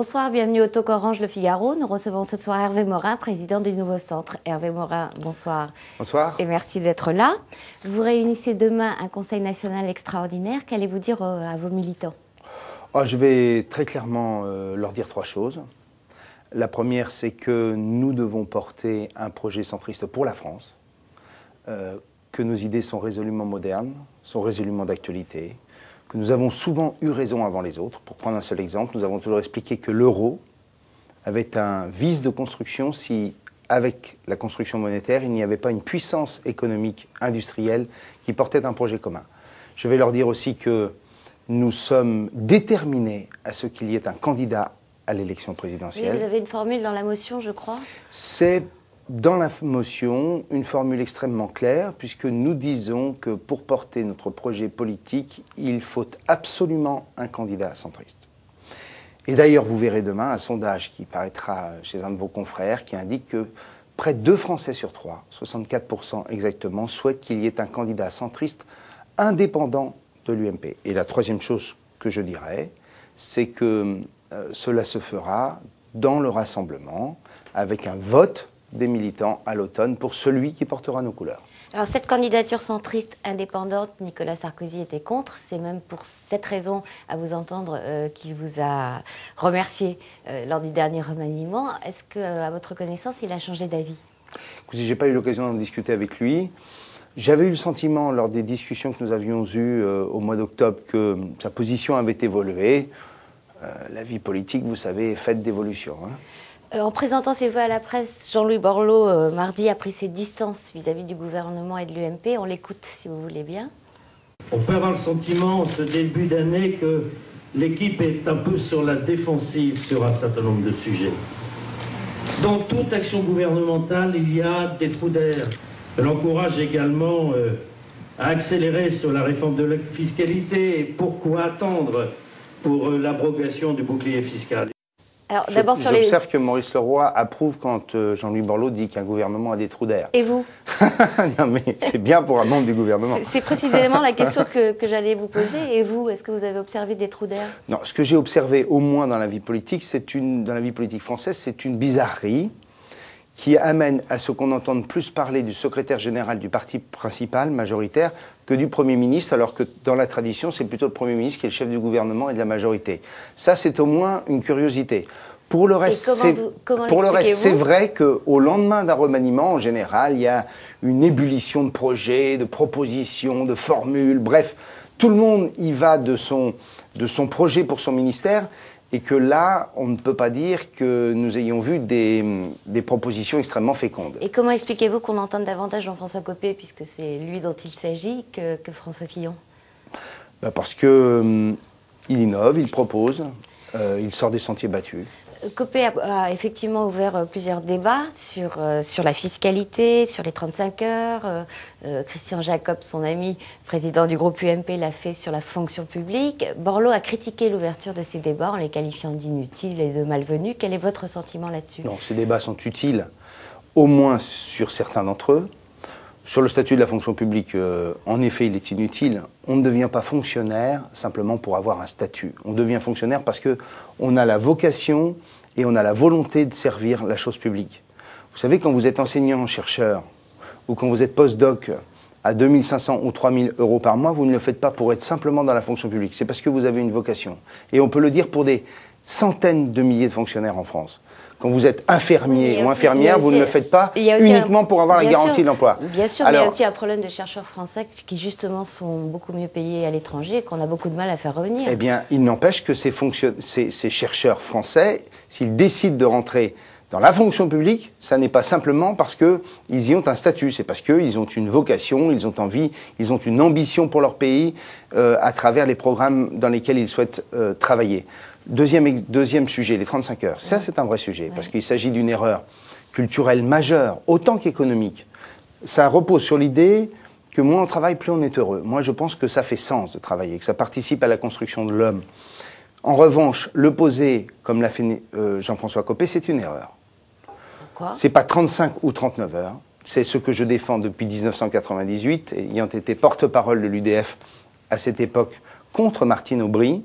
Bonsoir, bienvenue au Talk Orange Le Figaro. Nous recevons ce soir Hervé Morin, président du Nouveau Centre. Hervé Morin, bonsoir. Bonsoir. Et merci d'être là. Vous réunissez demain un Conseil national extraordinaire. Qu'allez-vous dire à vos militants? Je vais très clairement leur dire trois choses. La première, c'est que nous devons porter un projet centriste pour la France, que nos idées sont résolument modernes, sont résolument d'actualité, que nous avons souvent eu raison avant les autres. Pour prendre un seul exemple, nous avons toujours expliqué que l'euro avait un vice de construction si, avec la construction monétaire, il n'y avait pas une puissance économique, industrielle qui portait un projet commun. Je vais leur dire aussi que nous sommes déterminés à ce qu'il y ait un candidat à l'élection présidentielle. Oui, vous avez une formule dans la motion, je crois. C'est dans la motion une formule extrêmement claire, puisque nous disons que pour porter notre projet politique, il faut absolument un candidat centriste. Et d'ailleurs, vous verrez demain un sondage qui paraîtra chez un de vos confrères qui indique que près de 2 Français sur 3, 64% exactement, souhaitent qu'il y ait un candidat centriste indépendant de l'UMP. Et la troisième chose que je dirais, c'est que cela se fera dans le rassemblement, avec un vote des militants à l'automne pour celui qui portera nos couleurs. Alors cette candidature centriste indépendante, Nicolas Sarkozy était contre. C'est même pour cette raison, à vous entendre, qu'il vous a remercié lors du dernier remaniement. Est-ce qu'à votre connaissance, il a changé d'avis? Écoutez, je n'ai pas eu l'occasion d'en discuter avec lui. J'avais eu le sentiment, lors des discussions que nous avions eues au mois d'octobre, que sa position avait évolué. La vie politique, vous savez, est faite d'évolution. En présentant ses vœux à la presse, Jean-Louis Borloo, mardi, a pris ses distances vis-à-vis du gouvernement et de l'UMP. On l'écoute, si vous voulez bien. On peut avoir le sentiment, en ce début d'année, que l'équipe est un peu sur la défensive sur un certain nombre de sujets. Dans toute action gouvernementale, il y a des trous d'air. Elle encourage également à accélérer sur la réforme de la fiscalité. Pourquoi attendre pour l'abrogation du bouclier fiscal? J'observe que Maurice Leroy approuve quand Jean-Louis Borloo dit qu'un gouvernement a des trous d'air. Et vous? Non, mais c'est bien pour un membre du gouvernement. C'est précisément la question que j'allais vous poser. Et vous, est-ce que vous avez observé des trous d'air? Non, ce que j'ai observé, au moins dans la vie politique, dans la vie politique française, c'est une bizarrerie qui amène à ce qu'on entende plus parler du secrétaire général du parti principal, majoritaire, que du Premier ministre, alors que dans la tradition, c'est plutôt le Premier ministre qui est le chef du gouvernement et de la majorité. Ça, c'est au moins une curiosité. Pour le reste, c'est vrai qu'au lendemain d'un remaniement, en général, il y a une ébullition de projets, de propositions, de formules, bref, tout le monde y va de son projet pour son ministère. Et que là, on ne peut pas dire que nous ayons vu des propositions extrêmement fécondes. Et comment expliquez-vous qu'on entende davantage Jean-François Copé, puisque c'est lui dont il s'agit, que François Fillon? Parce qu'il innove, il propose, il sort des sentiers battus. Copé a effectivement ouvert plusieurs débats sur la fiscalité, sur les 35 heures. Christian Jacob, son ami, président du groupe UMP, l'a fait sur la fonction publique. Borloo a critiqué l'ouverture de ces débats en les qualifiant d'inutiles et de malvenus. Quel est votre sentiment là-dessus? Non, ces débats sont utiles, au moins sur certains d'entre eux. Sur le statut de la fonction publique, en effet, il est inutile. On ne devient pas fonctionnaire simplement pour avoir un statut. On devient fonctionnaire parce qu'on a la vocation et on a la volonté de servir la chose publique. Vous savez, quand vous êtes enseignant-chercheur ou quand vous êtes post-doc à 2500 ou 3000 euros par mois, vous ne le faites pas pour être simplement dans la fonction publique. C'est parce que vous avez une vocation. Et on peut le dire pour des centaines de milliers de fonctionnaires en France. Quand vous êtes infirmier ou infirmière, vous ne le faites pas uniquement pour avoir la garantie de l'emploi. Bien sûr, mais il y a aussi un problème de chercheurs français qui justement sont beaucoup mieux payés à l'étranger et qu'on a beaucoup de mal à faire revenir. Eh bien, il n'empêche que ces chercheurs français, s'ils décident de rentrer dans la fonction publique, ça n'est pas simplement parce qu'ils y ont un statut, c'est parce qu'ils ont une vocation, ils ont envie, ils ont une ambition pour leur pays à travers les programmes dans lesquels ils souhaitent travailler. Deuxième sujet, les 35 heures. Ça, c'est un vrai sujet, parce qu'il s'agit d'une erreur culturelle majeure, autant qu'économique. Ça repose sur l'idée que moins on travaille, plus on est heureux. Moi, je pense que ça fait sens de travailler, que ça participe à la construction de l'homme. En revanche, le poser, comme l'a fait Jean-François Copé, c'est une erreur. Pourquoi ? C'est pas 35 ou 39 heures. C'est ce que je défends depuis 1998, ayant été porte-parole de l'UDF à cette époque contre Martine Aubry.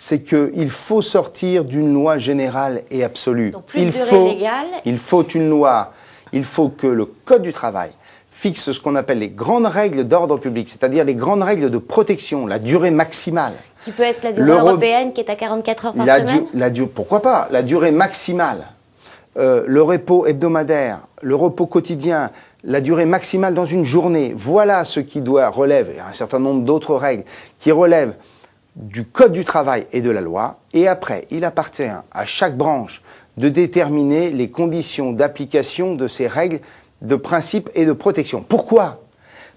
c'est qu'il faut sortir d'une loi générale et absolue. Donc plus de durée légale. Il faut une loi, il faut que le Code du travail fixe ce qu'on appelle les grandes règles d'ordre public, c'est-à-dire les grandes règles de protection, la durée maximale. Qui peut être la durée européenne qui est à 44 heures par semaine. Pourquoi pas? La durée maximale, le repos hebdomadaire, le repos quotidien, la durée maximale dans une journée. Voilà ce qui doit relever, il y a un certain nombre d'autres règles qui relèvent du Code du travail et de la loi. Et après, il appartient à chaque branche de déterminer les conditions d'application de ces règles de principe et de protection. Pourquoi?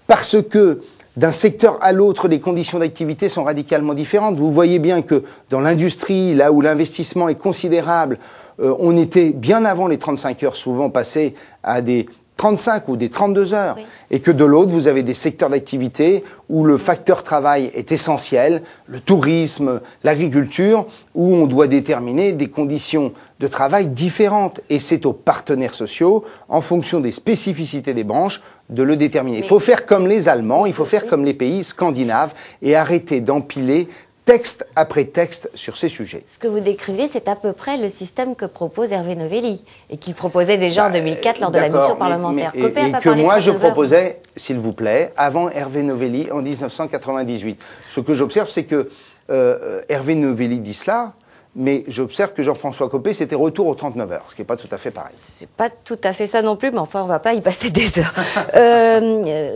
Parce que d'un secteur à l'autre, les conditions d'activité sont radicalement différentes. Vous voyez bien que dans l'industrie, là où l'investissement est considérable, on était bien avant les 35 heures souvent passé à des 35 ou des 32 heures. Oui. Et que de l'autre, vous avez des secteurs d'activité où le facteur travail est essentiel, le tourisme, l'agriculture, où on doit déterminer des conditions de travail différentes. Et c'est aux partenaires sociaux, en fonction des spécificités des branches, de le déterminer. Il faut faire comme les Allemands, il faut faire comme les pays scandinaves et arrêter d'empiler texte après texte sur ces sujets. Ce que vous décrivez, c'est à peu près le système que propose Hervé Novelli et qu'il proposait déjà en 2004 lors de la mission parlementaire. Et que moi je proposais, s'il vous plaît, avant Hervé Novelli en 1998. Ce que j'observe, c'est que Hervé Novelli dit cela, mais j'observe que Jean-François Copé, c'était retour aux 39 heures, ce qui n'est pas tout à fait pareil. C'est pas tout à fait ça non plus, mais enfin, on ne va pas y passer des heures.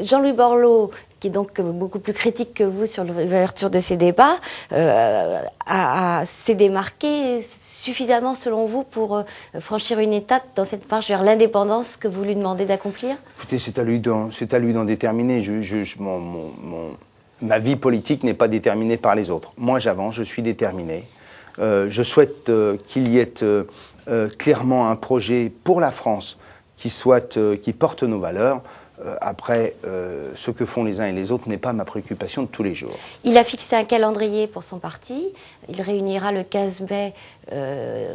Jean-Louis Borloo, qui est donc beaucoup plus critique que vous sur l'ouverture de ces débats, s'est démarqué suffisamment, selon vous, pour franchir une étape dans cette marche vers l'indépendance que vous lui demandez d'accomplir? Écoutez, c'est à lui d'en déterminer. Ma vie politique n'est pas déterminée par les autres. Moi, j'avance, je suis déterminé. Je souhaite qu'il y ait clairement un projet pour la France qui porte nos valeurs. Après, ce que font les uns et les autres n'est pas ma préoccupation de tous les jours. Il a fixé un calendrier pour son parti. Il réunira le 15 mai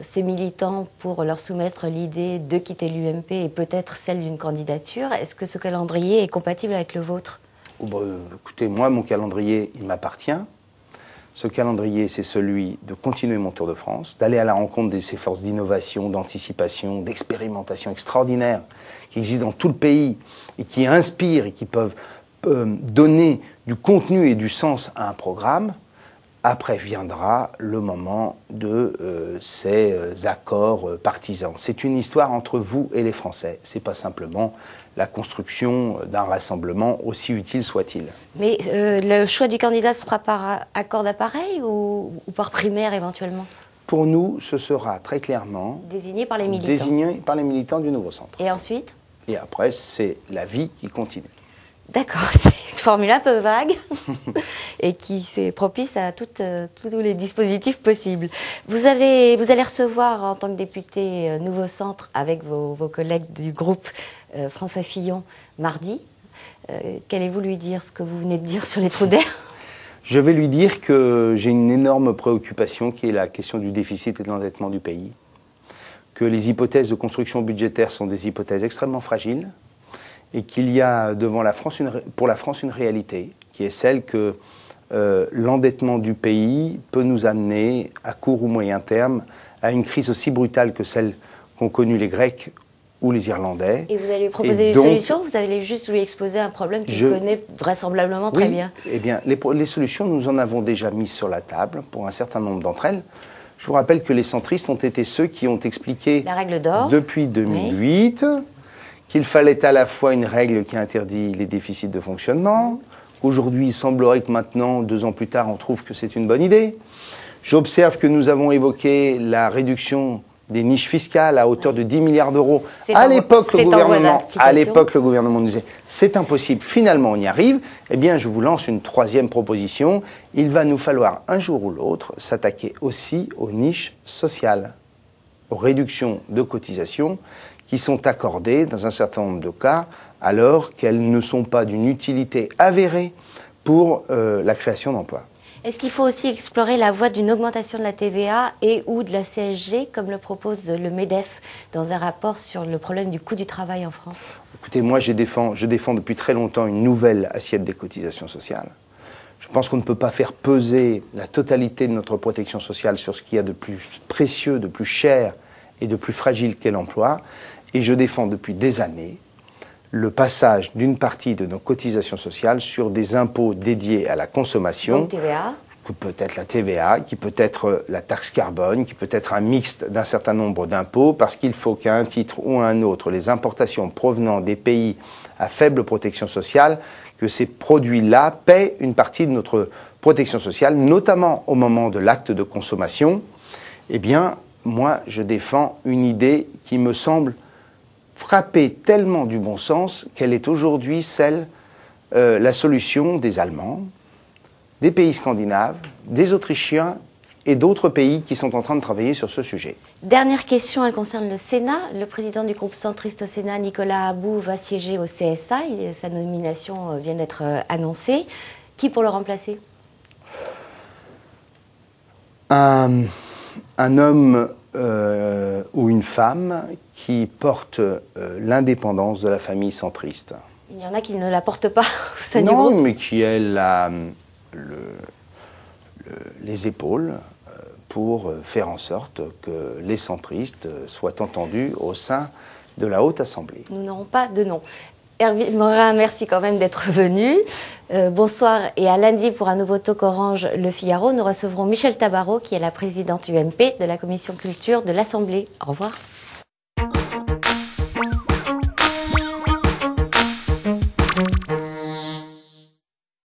ses militants pour leur soumettre l'idée de quitter l'UMP et peut-être celle d'une candidature. Est-ce que ce calendrier est compatible avec le vôtre? Écoutez, moi, mon calendrier, il m'appartient. Ce calendrier, c'est celui de continuer mon Tour de France, d'aller à la rencontre de ces forces d'innovation, d'anticipation, d'expérimentation extraordinaires qui existent dans tout le pays et qui inspirent et qui peuvent donner du contenu et du sens à un programme. Après viendra le moment de ces accords partisans. C'est une histoire entre vous et les Français. C'est pas simplement la construction d'un rassemblement, aussi utile soit-il. Mais le choix du candidat sera par accord d'appareil ou par primaire éventuellement? Pour nous, ce sera très clairement désigné par les militants. Désigné par les militants du Nouveau Centre. Et ensuite? Et après, c'est la vie qui continue. D'accord, c'est une formule un peu vague et qui est propice à tous les dispositifs possibles. Vous allez recevoir en tant que député Nouveau Centre avec vos collègues du groupe François Fillon mardi. Qu'allez-vous lui dire, ce que vous venez de dire sur les trous d'air? Je vais lui dire que j'ai une énorme préoccupation qui est la question du déficit et de l'endettement du pays, que les hypothèses de construction budgétaire sont des hypothèses extrêmement fragiles, et qu'il y a pour la France une réalité, qui est celle que l'endettement du pays peut nous amener, à court ou moyen terme, à une crise aussi brutale que celle qu'ont connue les Grecs ou les Irlandais. Et vous allez lui proposer des solutions? Vous allez juste lui exposer un problème qu'il connaît vraisemblablement très bien. Eh bien, les solutions, nous en avons déjà mises sur la table pour un certain nombre d'entre elles. Je vous rappelle que les centristes ont été ceux qui ont expliqué, la règle d'or, depuis 2008... Oui. Qu'il fallait à la fois une règle qui interdit les déficits de fonctionnement. Aujourd'hui, il semblerait que maintenant, 2 ans plus tard, on trouve que c'est une bonne idée. J'observe que nous avons évoqué la réduction des niches fiscales à hauteur de 10 milliards d'euros. À l'époque, le gouvernement nous disait c'est impossible. Finalement, on y arrive. Eh bien, je vous lance une 3e proposition. Il va nous falloir un jour ou l'autre s'attaquer aussi aux niches sociales, aux réductions de cotisations qui sont accordées dans un certain nombre de cas alors qu'elles ne sont pas d'une utilité avérée pour la création d'emplois. Est-ce qu'il faut aussi explorer la voie d'une augmentation de la TVA et ou de la CSG, comme le propose le MEDEF dans un rapport sur le problème du coût du travail en France? Écoutez, moi je défends depuis très longtemps une nouvelle assiette des cotisations sociales. Je pense qu'on ne peut pas faire peser la totalité de notre protection sociale sur ce qu'il y a de plus précieux, de plus cher et de plus fragile qu'est l'emploi. Et je défends depuis des années le passage d'une partie de nos cotisations sociales sur des impôts dédiés à la consommation. Donc TVA. Qui peut être la TVA, qui peut être la taxe carbone, qui peut être un mixte d'un certain nombre d'impôts, parce qu'il faut qu'à un titre ou à un autre, les importations provenant des pays à faible protection sociale, que ces produits-là paient une partie de notre protection sociale, notamment au moment de l'acte de consommation. Eh bien, moi, je défends une idée qui me semble frapper tellement du bon sens qu'elle est aujourd'hui la solution des Allemands, des pays scandinaves, des Autrichiens et d'autres pays qui sont en train de travailler sur ce sujet. Dernière question, elle concerne le Sénat. Le président du groupe centriste au Sénat, Nicolas About, va siéger au CSA. Sa nomination vient d'être annoncée. Qui pour le remplacer? Un homme ou une femme qui porte l'indépendance de la famille centriste. Il y en a qui ne la portent pas au sein du groupe. Non, mais qui a les épaules pour faire en sorte que les centristes soient entendus au sein de la Haute Assemblée. Nous n'aurons pas de nom. Hervé Morin, merci quand même d'être venu. Bonsoir et à lundi pour un nouveau Talk Orange Le Figaro. Nous recevrons Michèle Tabarot qui est la présidente UMP de la Commission Culture de l'Assemblée. Au revoir.